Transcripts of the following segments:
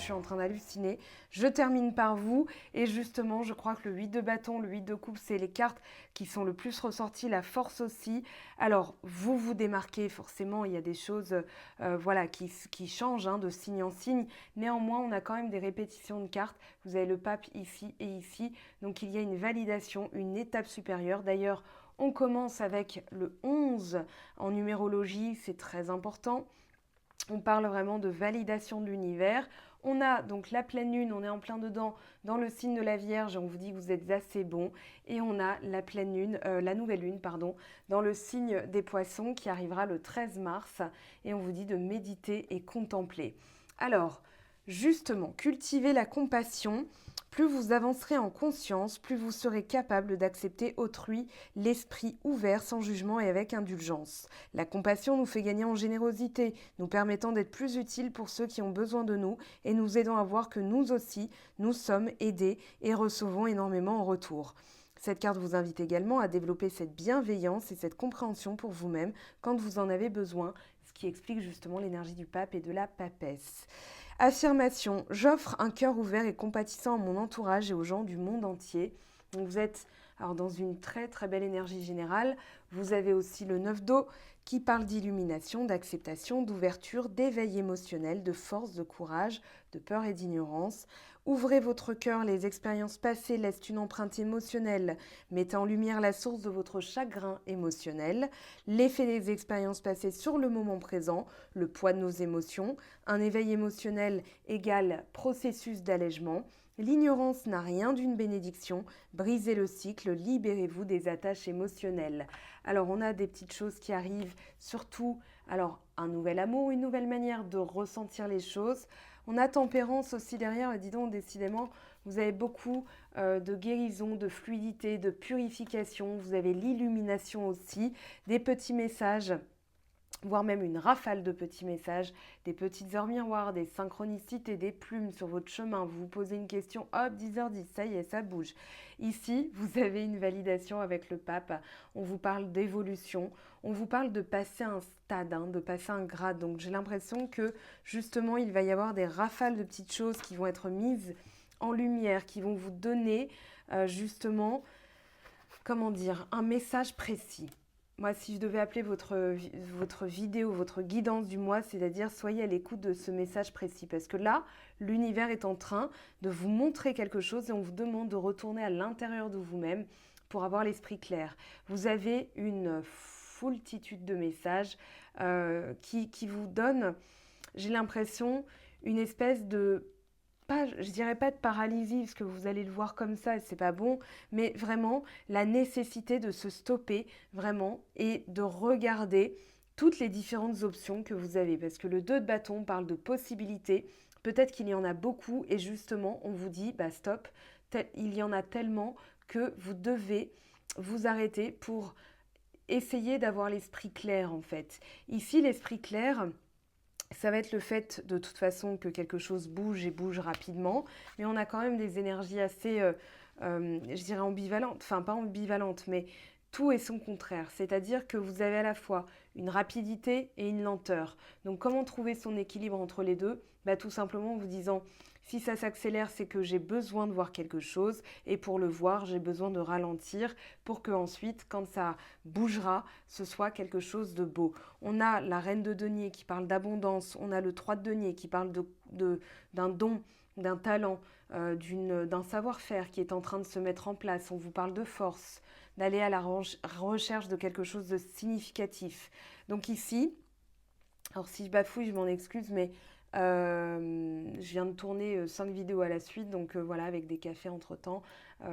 suis en train d'halluciner. Je termine par vous et justement, je crois que le 8 de bâton, le 8 de coupe, c'est les cartes qui sont le plus ressorties, la force aussi. Alors, vous vous démarquez, forcément, il y a des choses voilà, qui changent de signe en signe. Néanmoins, on a quand même des répétitions de cartes. Vous avez le pape ici et ici. Donc, il y a une validation, une étape supérieure. D'ailleurs, on commence avec le 11 en numérologie, c'est très important. On parle vraiment de validation de l'univers. On a donc la pleine lune, on est en plein dedans dans le signe de la Vierge et on vous dit que vous êtes assez bon. Et on a la pleine lune, la nouvelle lune, pardon, dans le signe des Poissons qui arrivera le 13 mars et on vous dit de méditer et contempler. Alors, justement, cultivez la compassion. Plus vous avancerez en conscience, plus vous serez capable d'accepter autrui, l'esprit ouvert, sans jugement et avec indulgence. La compassion nous fait gagner en générosité, nous permettant d'être plus utiles pour ceux qui ont besoin de nous et nous aidant à voir que nous aussi, nous sommes aidés et recevons énormément en retour. Cette carte vous invite également à développer cette bienveillance et cette compréhension pour vous-même quand vous en avez besoin, ce qui explique justement l'énergie du pape et de la papesse. Affirmation, j'offre un cœur ouvert et compatissant à mon entourage et aux gens du monde entier. Donc vous êtes alors dans une très très belle énergie générale. Vous avez aussi le 9 d'eau qui parle d'illumination, d'acceptation, d'ouverture, d'éveil émotionnel, de force, de courage, de peur et d'ignorance. Ouvrez votre cœur, les expériences passées laissent une empreinte émotionnelle. Mettez en lumière la source de votre chagrin émotionnel, l'effet des expériences passées sur le moment présent, le poids de nos émotions. Un éveil émotionnel égale processus d'allègement. L'ignorance n'a rien d'une bénédiction. Brisez le cycle, libérez-vous des attaches émotionnelles. Alors, on a des petites choses qui arrivent, surtout, alors, un nouvel amour, une nouvelle manière de ressentir les choses. On a tempérance aussi derrière, et dis donc, décidément, vous avez beaucoup de guérison, de fluidité, de purification. Vous avez l'illumination aussi, des petits messages, voire même une rafale de petits messages, des petites heures miroirs, des synchronicités, des plumes sur votre chemin. Vous vous posez une question, hop, 10h10, ça y est, ça bouge. Ici, vous avez une validation avec le pape. On vous parle d'évolution, on vous parle de passer un stade, de passer un grade. Donc j'ai l'impression que justement, il va y avoir des rafales de petites choses qui vont être mises en lumière, qui vont vous donner justement, comment dire, un message précis. Moi, si je devais appeler votre vidéo, votre guidance du mois, c'est-à-dire soyez à l'écoute de ce message précis. Parce que là, l'univers est en train de vous montrer quelque chose et on vous demande de retourner à l'intérieur de vous-même pour avoir l'esprit clair. Vous avez une foultitude de messages qui vous donnent, j'ai l'impression, une espèce de pas, je dirais pas de paralysie, parce que vous allez le voir comme ça, et c'est pas bon, mais vraiment la nécessité de se stopper, vraiment, et de regarder toutes les différentes options que vous avez. Parce que le 2 de bâton parle de possibilités, peut-être qu'il y en a beaucoup, et justement, on vous dit, bah stop, il y en a tellement que vous devez vous arrêter pour essayer d'avoir l'esprit clair, en fait. Ici, l'esprit clair, ça va être le fait de toute façon que quelque chose bouge et bouge rapidement, mais on a quand même des énergies assez, je dirais ambivalentes, enfin pas ambivalentes, mais tout est son contraire, c'est-à-dire que vous avez à la fois une rapidité et une lenteur. Donc comment trouver son équilibre entre les deux? Tout simplement en vous disant, si ça s'accélère, c'est que j'ai besoin de voir quelque chose, et pour le voir, j'ai besoin de ralentir pour que ensuite, quand ça bougera, ce soit quelque chose de beau. On a la reine de denier qui parle d'abondance, on a le 3 de denier qui parle d'un don, d'un talent, d'un savoir-faire qui est en train de se mettre en place. On vous parle de force, d'aller à la recherche de quelque chose de significatif. Donc ici, alors si je bafouille, je m'en excuse, mais je viens de tourner 5 vidéos à la suite, donc voilà, avec des cafés entre-temps.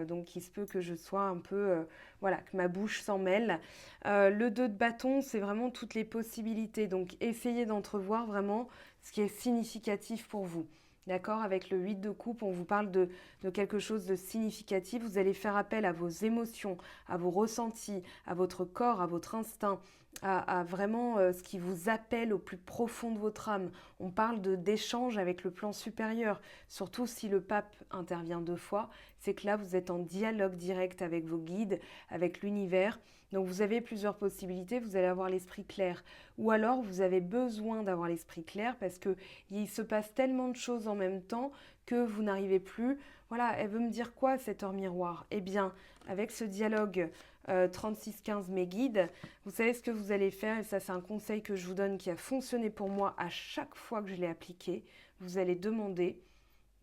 Donc il se peut que je sois un peu, voilà, que ma bouche s'en mêle. Le 2 de bâton, c'est vraiment toutes les possibilités. Donc essayez d'entrevoir vraiment ce qui est significatif pour vous. D'accord? Avec le 8 de coupe, on vous parle de quelque chose de significatif. Vous allez faire appel à vos émotions, à vos ressentis, à votre corps, à votre instinct, à vraiment ce qui vous appelle au plus profond de votre âme. On parle d'échange avec le plan supérieur, surtout si le pape intervient 2 fois, c'est que là vous êtes en dialogue direct avec vos guides, avec l'univers. Donc vous avez plusieurs possibilités, vous allez avoir l'esprit clair, ou alors vous avez besoin d'avoir l'esprit clair parce qu'il se passe tellement de choses en même temps que vous n'arrivez plus. Voilà, elle veut me dire quoi cette heure miroir? Eh bien, avec ce dialogue 3615 mes guides, vous savez ce que vous allez faire, et ça c'est un conseil que je vous donne qui a fonctionné pour moi à chaque fois que je l'ai appliqué. Vous allez demander,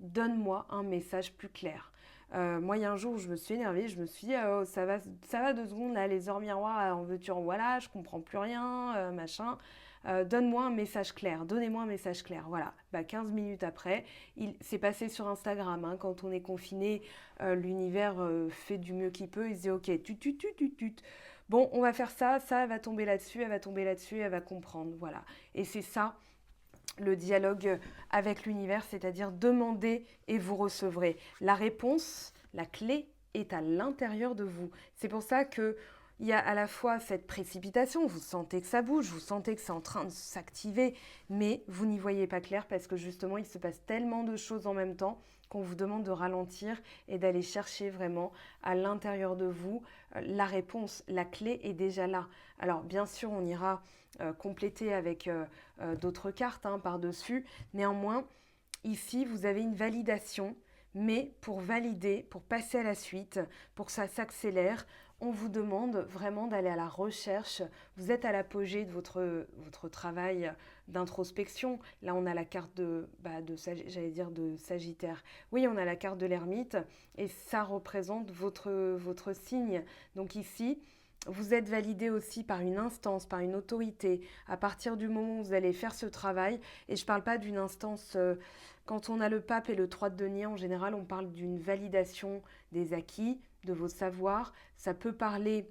donne-moi un message plus clair. Moi, il y a un jour où je me suis énervée, je me suis dit, oh, ça va 2 secondes, là, les heures miroirs, en veux-tu, en voilà, je comprends plus rien, machin. Donne-moi un message clair, donnez-moi un message clair. Voilà, 15 minutes après, il s'est passé sur Instagram. Hein, quand on est confiné, l'univers fait du mieux qu'il peut. Il se dit, ok, tut. Bon, on va faire ça, elle va tomber là-dessus, elle va comprendre. Voilà. Et c'est ça le dialogue avec l'univers, c'est-à-dire demander et vous recevrez. La réponse, la clé est à l'intérieur de vous. C'est pour ça que il y a à la fois cette précipitation, vous sentez que ça bouge, vous sentez que c'est en train de s'activer, mais vous n'y voyez pas clair parce que justement il se passe tellement de choses en même temps qu'on vous demande de ralentir et d'aller chercher vraiment à l'intérieur de vous la réponse. La clé est déjà là. Alors bien sûr on ira compléter avec d'autres cartes par-dessus. Néanmoins, ici, vous avez une validation, mais pour valider, pour passer à la suite, pour que ça s'accélère, on vous demande vraiment d'aller à la recherche. Vous êtes à l'apogée de votre travail d'introspection. Là, on a la carte j'allais dire de Sagittaire. Oui, on a la carte de l'ermite et ça représente votre signe. Donc ici, vous êtes validé aussi par une instance, par une autorité. À partir du moment où vous allez faire ce travail, et je ne parle pas d'une instance, quand on a le pape et le 3 de denier, en général, on parle d'une validation des acquis, de vos savoirs. Ça peut parler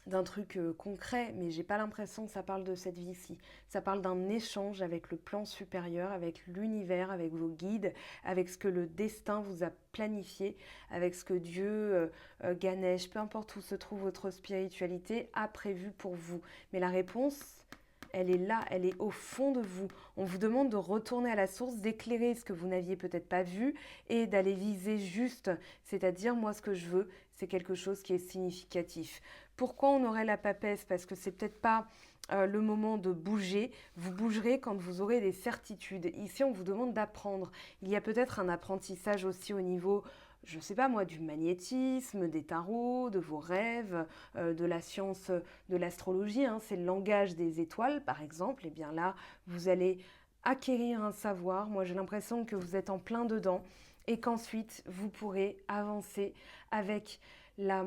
d'un truc concret, mais j'ai pas l'impression que ça parle de cette vie-ci. Ça parle d'un échange avec le plan supérieur, avec l'univers, avec vos guides, avec ce que le destin vous a planifié, avec ce que Dieu, Ganesh, peu importe où se trouve votre spiritualité, a prévu pour vous. Mais la réponse, elle est là, elle est au fond de vous. On vous demande de retourner à la source, d'éclairer ce que vous n'aviez peut-être pas vu et d'aller viser juste. C'est-à-dire, moi, ce que je veux, c'est quelque chose qui est significatif. Pourquoi on aurait la papesse? Parce que c'est peut-être pas le moment de bouger. Vous bougerez quand vous aurez des certitudes. Ici, on vous demande d'apprendre. Il y a peut-être un apprentissage aussi au niveau, je ne sais pas moi, du magnétisme, des tarots, de vos rêves, de la science, de l'astrologie. Hein, c'est le langage des étoiles, par exemple. Et bien là, vous allez acquérir un savoir. Moi, j'ai l'impression que vous êtes en plein dedans et qu'ensuite, vous pourrez avancer avec la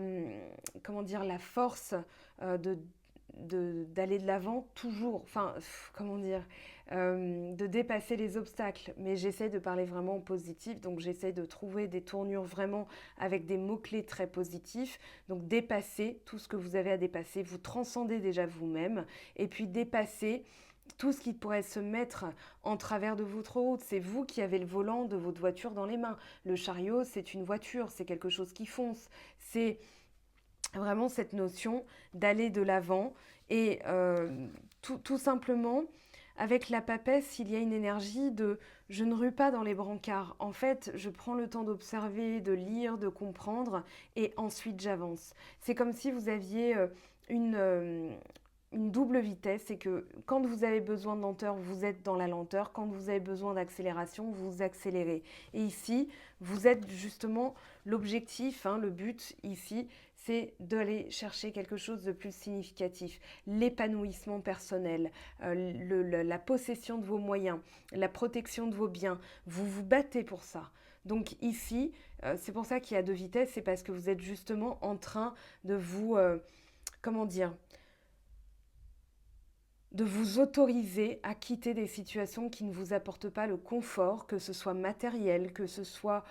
force d'aller de l'avant toujours, de dépasser les obstacles. Mais j'essaie de parler vraiment en positif, donc j'essaie de trouver des tournures vraiment avec des mots-clés très positifs. Donc dépasser tout ce que vous avez à dépasser, vous transcendez déjà vous-même, et puis dépasser tout ce qui pourrait se mettre en travers de votre route. C'est vous qui avez le volant de votre voiture dans les mains. Le chariot, c'est une voiture, c'est quelque chose qui fonce. C'est vraiment cette notion d'aller de l'avant et tout simplement, avec la papesse, il y a une énergie de je ne rue pas dans les brancards. En fait, je prends le temps d'observer, de lire, de comprendre et ensuite j'avance. C'est comme si vous aviez une double vitesse, c'est que quand vous avez besoin de lenteur, vous êtes dans la lenteur. Quand vous avez besoin d'accélération, vous accélérez. Et ici, vous êtes justement l'objectif, le but ici, c'est d'aller chercher quelque chose de plus significatif. L'épanouissement personnel, la possession de vos moyens, la protection de vos biens. Vous vous battez pour ça. Donc ici, c'est pour ça qu'il y a 2 vitesses, c'est parce que vous êtes justement en train de vous, de vous autoriser à quitter des situations qui ne vous apportent pas le confort, que ce soit matériel, que ce soit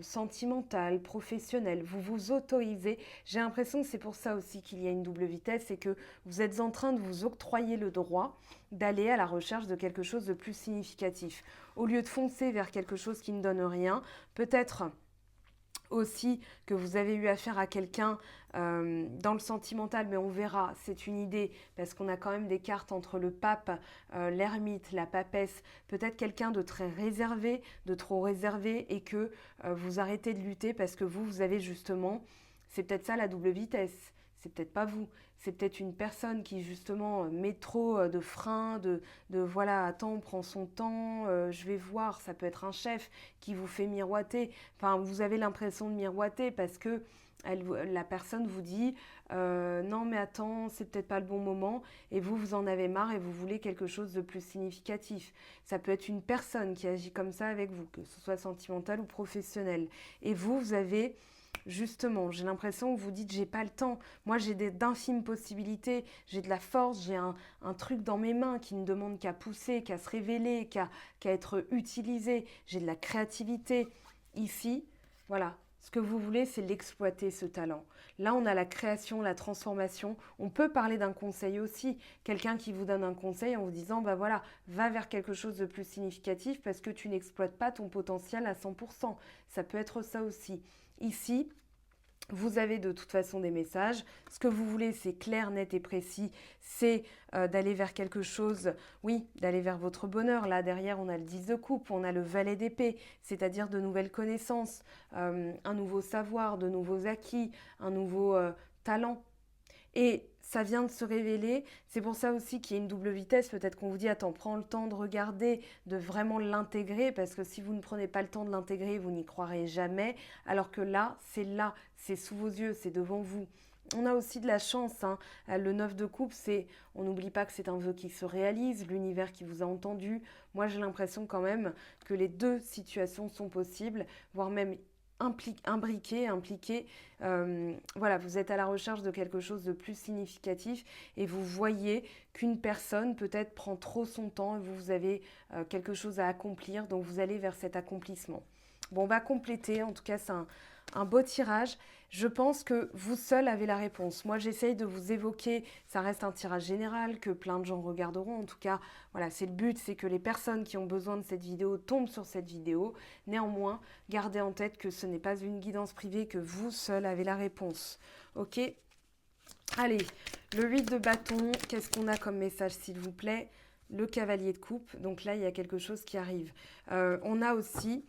sentimental, professionnel. Vous vous autorisez. J'ai l'impression que c'est pour ça aussi qu'il y a une double vitesse, c'est que vous êtes en train de vous octroyer le droit d'aller à la recherche de quelque chose de plus significatif. Au lieu de foncer vers quelque chose qui ne donne rien, peut-être aussi que vous avez eu affaire à quelqu'un dans le sentimental, mais on verra, c'est une idée, parce qu'on a quand même des cartes entre le pape, l'ermite, la papesse, peut-être quelqu'un de très réservé, de trop réservé, et que vous arrêtez de lutter parce que vous avez justement, c'est peut-être ça la double vitesse, c'est peut-être pas vous, c'est peut-être une personne qui justement met trop de freins, voilà, attends, on prend son temps, je vais voir, ça peut être un chef qui vous fait miroiter, enfin vous avez l'impression de miroiter parce que la personne vous dit non mais attends, c'est peut-être pas le bon moment, et vous en avez marre et vous voulez quelque chose de plus significatif. Ça peut être une personne qui agit comme ça avec vous, que ce soit sentimental ou professionnel, et vous avez justement, j'ai l'impression que vous dites j'ai pas le temps, moi j'ai d'infimes possibilités, j'ai de la force, j'ai un truc dans mes mains qui ne demande qu'à pousser, qu'à se révéler, qu'à être utilisé, j'ai de la créativité. Ici, voilà, ce que vous voulez, c'est l'exploiter, ce talent. Là, on a la création, la transformation. On peut parler d'un conseil aussi. Quelqu'un qui vous donne un conseil en vous disant, bah voilà, va vers quelque chose de plus significatif parce que tu n'exploites pas ton potentiel à 100%. Ça peut être ça aussi. Ici, vous avez de toute façon des messages. Ce que vous voulez, c'est clair, net et précis. C'est d'aller vers quelque chose, oui, d'aller vers votre bonheur. Là, derrière, on a le 10 de coupe, on a le valet d'épée, c'est-à-dire de nouvelles connaissances, un nouveau savoir, de nouveaux acquis, un nouveau talent. Et ça vient de se révéler. C'est pour ça aussi qu'il y a une double vitesse. Peut-être qu'on vous dit, attends, prends le temps de regarder, de vraiment l'intégrer, parce que si vous ne prenez pas le temps de l'intégrer, vous n'y croirez jamais. Alors que là, c'est sous vos yeux, c'est devant vous. On a aussi de la chance, hein. Le 9 de coupe, on n'oublie pas que c'est un vœu qui se réalise, l'univers qui vous a entendu. Moi, j'ai l'impression quand même que les deux situations sont possibles, voire même impliqué. Voilà, vous êtes à la recherche de quelque chose de plus significatif et vous voyez qu'une personne peut-être prend trop son temps et vous avez quelque chose à accomplir, donc vous allez vers cet accomplissement. Bon, on va compléter, en tout cas c'est un beau tirage. Je pense que vous seul avez la réponse. Moi, j'essaye de vous évoquer, ça reste un tirage général que plein de gens regarderont. En tout cas, voilà, c'est le but, c'est que les personnes qui ont besoin de cette vidéo tombent sur cette vidéo. Néanmoins, gardez en tête que ce n'est pas une guidance privée, que vous seul avez la réponse. Ok ? Allez, le 8 de bâton, qu'est-ce qu'on a comme message, s'il vous plaît ? Le cavalier de coupe, donc là, il y a quelque chose qui arrive. On a aussi...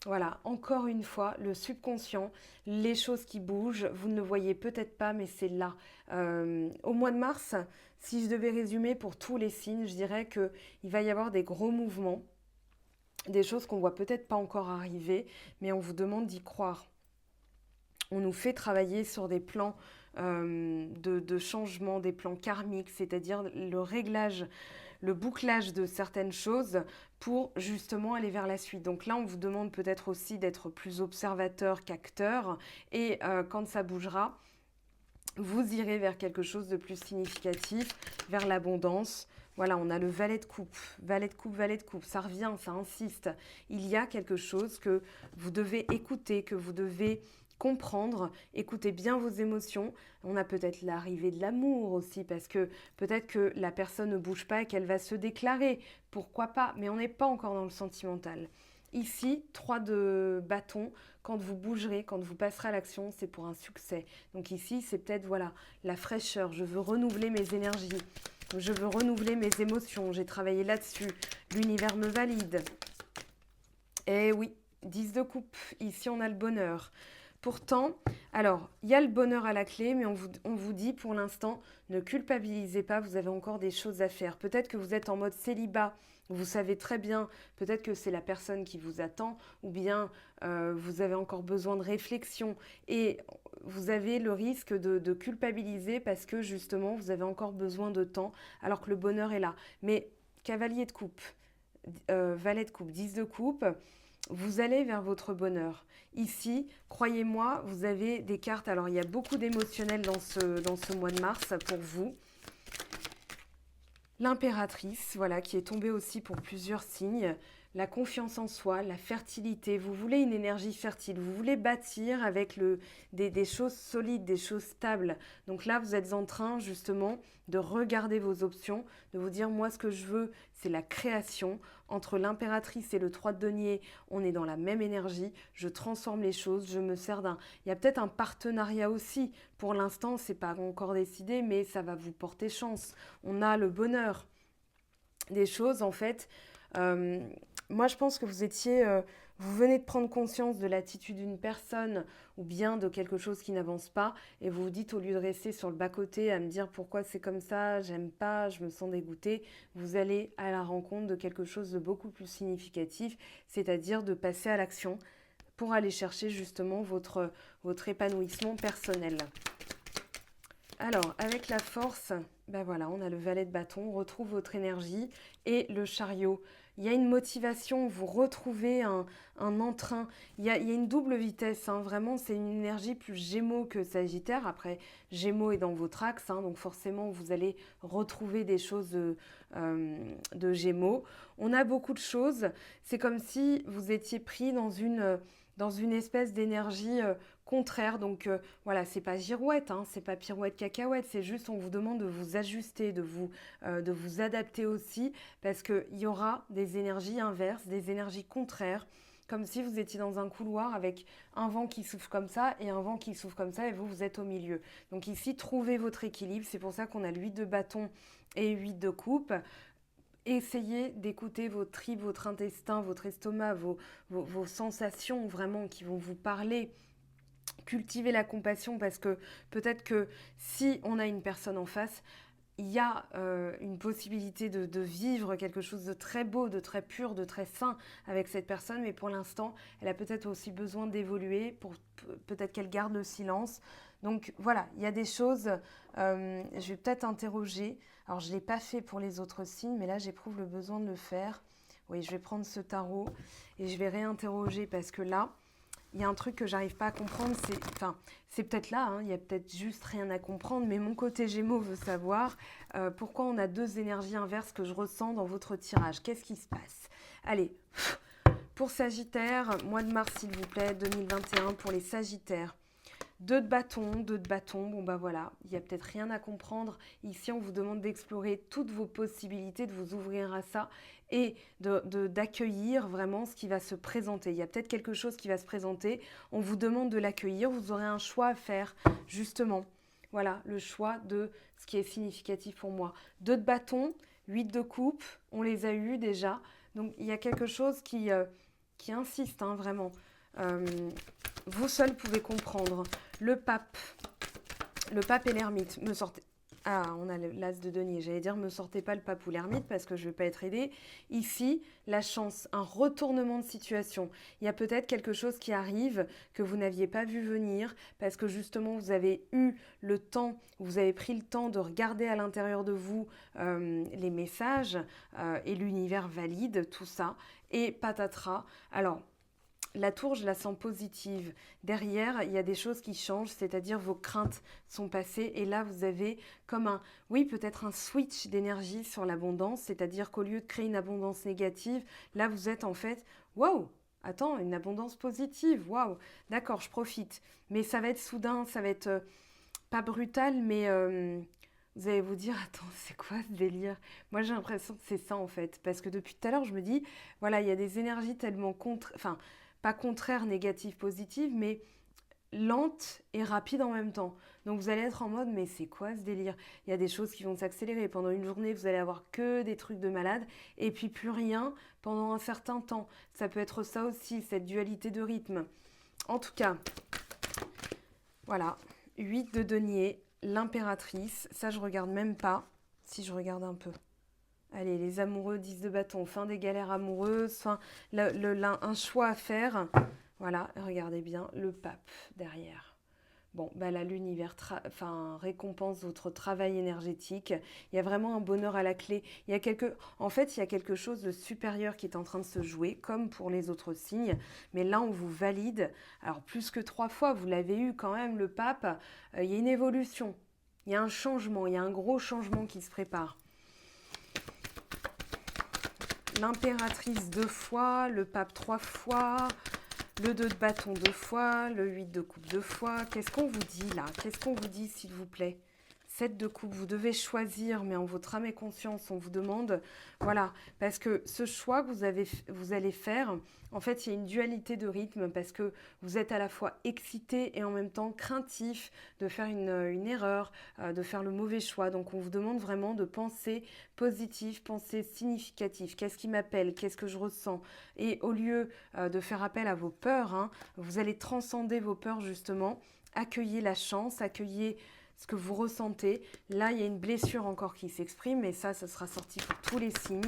Voilà, encore une fois, le subconscient, les choses qui bougent, vous ne le voyez peut-être pas, mais c'est là. Au mois de mars, si je devais résumer pour tous les signes, je dirais qu'il va y avoir des gros mouvements, des choses qu'on ne voit peut-être pas encore arriver, mais on vous demande d'y croire. On nous fait travailler sur des plans de changement, des plans karmiques, c'est-à-dire le réglage, le bouclage de certaines choses pour justement aller vers la suite. Donc là, on vous demande peut-être aussi d'être plus observateur qu'acteur. Et quand ça bougera, vous irez vers quelque chose de plus significatif, vers l'abondance. Voilà, on a le valet de coupe, valet de coupe, valet de coupe. Ça revient, ça insiste. Il y a quelque chose que vous devez écouter, que vous devez comprendre, écoutez bien vos émotions. On a peut-être l'arrivée de l'amour aussi, parce que peut-être que la personne ne bouge pas et qu'elle va se déclarer. Pourquoi pas? Mais on n'est pas encore dans le sentimental. Ici, 3 de bâton, quand vous bougerez, quand vous passerez à l'action, c'est pour un succès. Donc ici, c'est peut-être, voilà, la fraîcheur. Je veux renouveler mes énergies. Je veux renouveler mes émotions. J'ai travaillé là-dessus. L'univers me valide. Eh oui, 10 de coupe. Ici, on a le bonheur. Pourtant, alors, il y a le bonheur à la clé, mais on vous dit pour l'instant, ne culpabilisez pas, vous avez encore des choses à faire. Peut-être que vous êtes en mode célibat, vous savez très bien, peut-être que c'est la personne qui vous attend, ou bien vous avez encore besoin de réflexion, et vous avez le risque de culpabiliser parce que justement, vous avez encore besoin de temps, alors que le bonheur est là. Mais cavalier de coupe, valet de coupe, 10 de coupe, vous allez vers votre bonheur. Ici, croyez-moi, vous avez des cartes. Alors, il y a beaucoup d'émotionnel dans ce mois de mars pour vous. L'impératrice, voilà, qui est tombée aussi pour plusieurs signes. la confiance en soi, la fertilité. Vous voulez une énergie fertile, vous voulez bâtir avec des choses solides, des choses stables. Donc là, vous êtes en train justement de regarder vos options, de vous dire, moi, ce que je veux, c'est la création. Entre l'impératrice et le 3 de denier, on est dans la même énergie. Je transforme les choses, je me sers d'un... Il y a peut-être un partenariat aussi. Pour l'instant, c'est pas encore décidé, mais ça va vous porter chance. On a le bonheur. Des choses, en fait... moi, je pense que vous venez de prendre conscience de l'attitude d'une personne ou bien de quelque chose qui n'avance pas et vous vous dites, au lieu de rester sur le bas-côté à me dire pourquoi c'est comme ça, j'aime pas, je me sens dégoûtée, vous allez à la rencontre de quelque chose de beaucoup plus significatif, c'est-à-dire de passer à l'action pour aller chercher justement votre épanouissement personnel. Alors, avec la force, ben voilà, on a le valet de bâton, on retrouve votre énergie et le chariot. Il y a une motivation, vous retrouvez un entrain. Il y a une double vitesse, hein, vraiment, c'est une énergie plus Gémeaux que Sagittaire. Après, Gémeaux est dans votre axe, hein, donc forcément, vous allez retrouver des choses de Gémeaux. On a beaucoup de choses. C'est comme si vous étiez pris dans une espèce d'énergie contraire. Donc voilà, c'est pas girouette, hein, c'est pas pirouette cacahuète, c'est juste on vous demande de vous ajuster, de vous adapter aussi, parce qu'il y aura des énergies inverses, des énergies contraires, comme si vous étiez dans un couloir avec un vent qui souffle comme ça et un vent qui souffle comme ça et vous êtes au milieu. Donc ici, trouvez votre équilibre, c'est pour ça qu'on a le 8 de bâton et 8 de coupe. Essayez d'écouter vos tripes, votre intestin, votre estomac, vos sensations vraiment qui vont vous parler. Cultivez la compassion parce que peut-être que si on a une personne en face, il y a une possibilité de vivre quelque chose de très beau, de très pur, de très sain avec cette personne, mais pour l'instant, elle a peut-être aussi besoin d'évoluer, peut-être qu'elle garde le silence. Donc voilà, il y a des choses, je vais peut-être interroger. Alors je ne l'ai pas fait pour les autres signes, mais là j'éprouve le besoin de le faire. Oui, je vais prendre ce tarot et je vais réinterroger parce que là, il y a un truc que j'arrive pas à comprendre, c'est peut-être là, hein, il y a peut-être juste rien à comprendre, mais mon côté Gémeaux veut savoir pourquoi on a deux énergies inverses que je ressens dans votre tirage. Qu'est-ce qui se passe? Allez, pour Sagittaire, mois de mars s'il vous plaît, 2021 pour les Sagittaires. Deux de bâton, bon bah voilà, il n'y a peut-être rien à comprendre. Ici, on vous demande d'explorer toutes vos possibilités, de vous ouvrir à ça et d'accueillir vraiment ce qui va se présenter. Il y a peut-être quelque chose qui va se présenter, on vous demande de l'accueillir, vous aurez un choix à faire, justement. Voilà, le choix de ce qui est significatif pour moi. Deux de bâton, 8 de coupe, on les a eus déjà. Donc, il y a quelque chose qui insiste, hein, vraiment. Vous seul pouvez comprendre. Le pape et l'ermite, me sortez... Ah, on a l'as de denier. J'allais dire, me sortez pas le pape ou l'ermite parce que je ne vais pas être aidée. Ici, la chance, un retournement de situation. Il y a peut-être quelque chose qui arrive que vous n'aviez pas vu venir parce que justement, vous avez eu le temps, vous avez pris le temps de regarder à l'intérieur de vous les messages et l'univers valide tout ça. Et patatras. Alors, la tour, je la sens positive. Derrière, il y a des choses qui changent, c'est-à-dire vos craintes sont passées. Et là, vous avez comme peut-être un switch d'énergie sur l'abondance, c'est-à-dire qu'au lieu de créer une abondance négative, là, vous êtes en fait, waouh, attends, une abondance positive, waouh, d'accord, je profite. Mais ça va être soudain, ça va être pas brutal, mais vous allez vous dire, attends, c'est quoi ce délire? Moi, j'ai l'impression que c'est ça en fait, parce que depuis tout à l'heure, je me dis, voilà, il y a des énergies tellement pas contraire, négative, positive, mais lente et rapide en même temps. Donc vous allez être en mode, mais c'est quoi ce délire? Il y a des choses qui vont s'accélérer. Pendant une journée, vous allez avoir que des trucs de malade, et puis plus rien pendant un certain temps. Ça peut être ça aussi, cette dualité de rythme. En tout cas, voilà, 8 de denier, l'impératrice. Ça, je regarde même pas, si je regarde un peu. Allez, les amoureux, 10 de bâton, fin des galères amoureuses, un choix à faire. Voilà, regardez bien, le pape derrière. Bon, bah là, l'univers récompense votre travail énergétique. Il y a vraiment un bonheur à la clé. En fait, il y a quelque chose de supérieur qui est en train de se jouer, comme pour les autres signes. Mais là, on vous valide. Alors, plus que 3 fois, vous l'avez eu quand même, le pape. Il y a une évolution. Il y a un changement. Il y a un gros changement qui se prépare. l'impératrice 2 fois, le pape 3 fois, le 2 de bâton 2 fois, le 8 de coupe 2 fois. Qu'est-ce qu'on vous dit là? Qu'est-ce qu'on vous dit, s'il vous plaît? 7 de coupe, vous devez choisir, mais en votre âme et conscience, on vous demande, voilà, parce que ce choix que vous allez faire, en fait, il y a une dualité de rythme, parce que vous êtes à la fois excité et en même temps craintif de faire une erreur, de faire le mauvais choix. Donc, on vous demande vraiment de penser positif, penser significatif. Qu'est-ce qui m'appelle? Qu'est-ce que je ressens? Et au lieu de faire appel à vos peurs, hein, vous allez transcender vos peurs, justement, accueillir la chance, accueillir ce que vous ressentez. Là, il y a une blessure encore qui s'exprime, mais ça sera sorti pour tous les signes.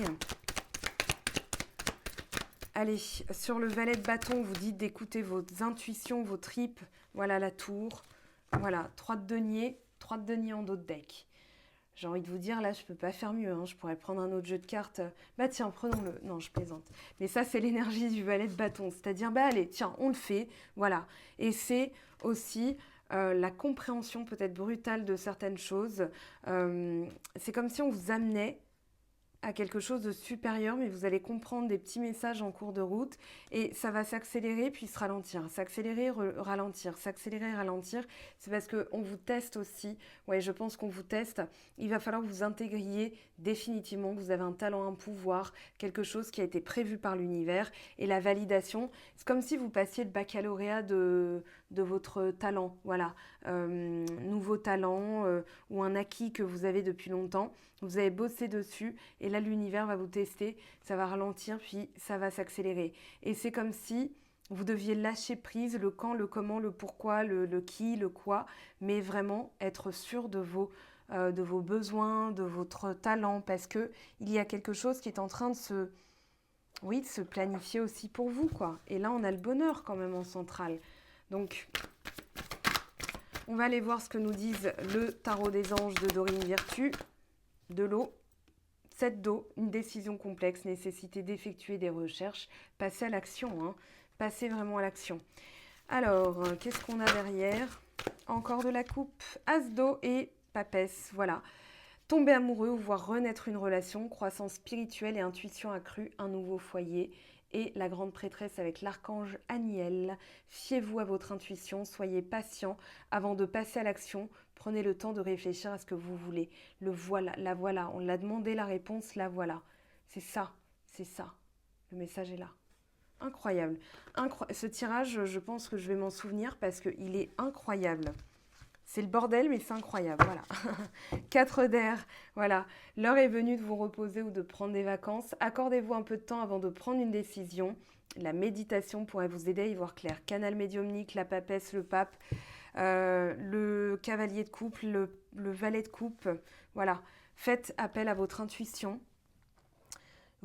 Allez, sur le valet de bâton, vous dites d'écouter vos intuitions, vos tripes. Voilà la tour. Voilà, 3 de denier en dos de deck. J'ai envie de vous dire, là, je ne peux pas faire mieux. Hein. Je pourrais prendre un autre jeu de cartes. Bah tiens, prenons-le. Non, je plaisante. Mais ça, c'est l'énergie du valet de bâton. C'est-à-dire, bah allez, tiens, on le fait. Voilà. Et c'est aussi la compréhension peut-être brutale de certaines choses. C'est comme si on vous amenait à quelque chose de supérieur, mais vous allez comprendre des petits messages en cours de route et ça va s'accélérer puis se ralentir, s'accélérer, ralentir, s'accélérer, ralentir. C'est parce qu'on vous teste aussi. Ouais, je pense qu'on vous teste. Il va falloir que vous intégriez définitivement que vous avez un talent, un pouvoir, quelque chose qui a été prévu par l'univers. Et la validation, c'est comme si vous passiez le baccalauréat de votre talent. Voilà, nouveau talent ou un acquis que vous avez depuis longtemps. Vous avez bossé dessus et là, l'univers va vous tester, ça va ralentir, puis ça va s'accélérer. Et c'est comme si vous deviez lâcher prise, le quand, le comment, le pourquoi, le qui, le quoi, mais vraiment être sûr de vos besoins, de votre talent, parce qu'il y a quelque chose qui est en train de se planifier aussi pour vous, quoi. Et là, on a le bonheur quand même en centrale. Donc, on va aller voir ce que nous disent le tarot des anges de Dorine Virtue. De l'eau, 7 d'eau, une décision complexe, nécessité d'effectuer des recherches, passer à l'action, hein, passer vraiment à l'action. Alors, qu'est-ce qu'on a derrière? Encore de la coupe, as d'eau et papesse, voilà. Tomber amoureux ou voir renaître une relation, croissance spirituelle et intuition accrue, un nouveau foyer. Et la grande prêtresse avec l'archange Aniel. Fiez-vous à votre intuition, soyez patient avant de passer à l'action. Prenez le temps de réfléchir à ce que vous voulez. Le voilà, la voilà. On l'a demandé, la réponse, la voilà. C'est ça, c'est ça. Le message est là. Incroyable. Ce tirage, je pense que je vais m'en souvenir parce qu'il est incroyable. C'est le bordel, mais c'est incroyable, voilà. 4 d'air, voilà. L'heure est venue de vous reposer ou de prendre des vacances. Accordez-vous un peu de temps avant de prendre une décision. La méditation pourrait vous aider à y voir clair. Canal médiumnique, la papesse, le pape, le cavalier de coupe, le valet de coupe. Voilà. Faites appel à votre intuition.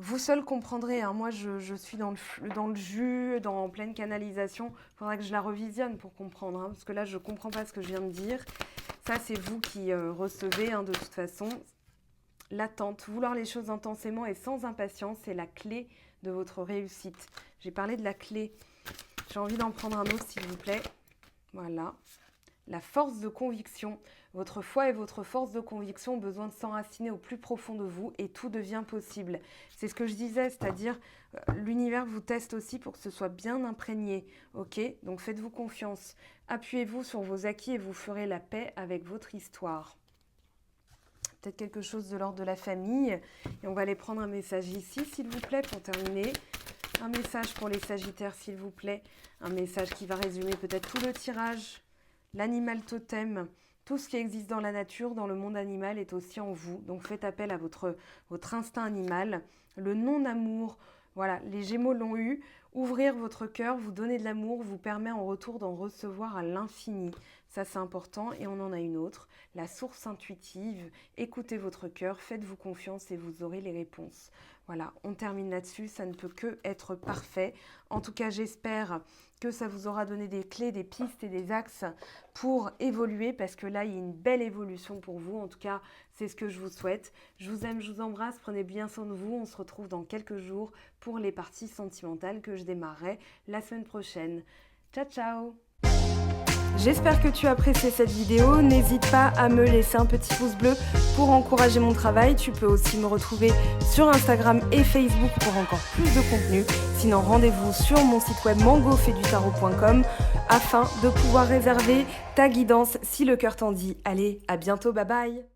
Vous seul comprendrez, hein. Moi je suis dans le jus, en pleine canalisation. Il faudra que je la revisionne pour comprendre, hein, parce que là je ne comprends pas ce que je viens de dire. Ça c'est vous qui recevez, hein, de toute façon. L'attente, vouloir les choses intensément et sans impatience, c'est la clé de votre réussite. J'ai parlé de la clé. J'ai envie d'en prendre un autre s'il vous plaît. Voilà. La force de conviction. Votre foi et votre force de conviction ont besoin de s'enraciner au plus profond de vous et tout devient possible. C'est ce que je disais, c'est-à-dire l'univers vous teste aussi pour que ce soit bien imprégné. Ok, donc faites-vous confiance. Appuyez-vous sur vos acquis et vous ferez la paix avec votre histoire. Peut-être quelque chose de l'ordre de la famille. Et on va aller prendre un message ici, s'il vous plaît, pour terminer. Un message pour les Sagittaires, s'il vous plaît. Un message qui va résumer peut-être tout le tirage. L'animal totem, tout ce qui existe dans la nature, dans le monde animal, est aussi en vous. Donc faites appel à votre instinct animal. Le non-amour, voilà, les Gémeaux l'ont eu. Ouvrir votre cœur, vous donner de l'amour, vous permet en retour d'en recevoir à l'infini. Ça, c'est important. Et on en a une autre. La source intuitive. Écoutez votre cœur, faites-vous confiance et vous aurez les réponses. Voilà, on termine là-dessus. Ça ne peut que être parfait. En tout cas, j'espère que ça vous aura donné des clés, des pistes et des axes pour évoluer, parce que là, il y a une belle évolution pour vous. En tout cas, c'est ce que je vous souhaite. Je vous aime, je vous embrasse, prenez bien soin de vous. On se retrouve dans quelques jours pour les parties sentimentales que je démarrerai la semaine prochaine. Ciao, ciao! J'espère que tu as apprécié cette vidéo. N'hésite pas à me laisser un petit pouce bleu pour encourager mon travail. Tu peux aussi me retrouver sur Instagram et Facebook pour encore plus de contenu. Sinon, rendez-vous sur mon site web mangofedutaro.com afin de pouvoir réserver ta guidance si le cœur t'en dit. Allez, à bientôt, bye bye!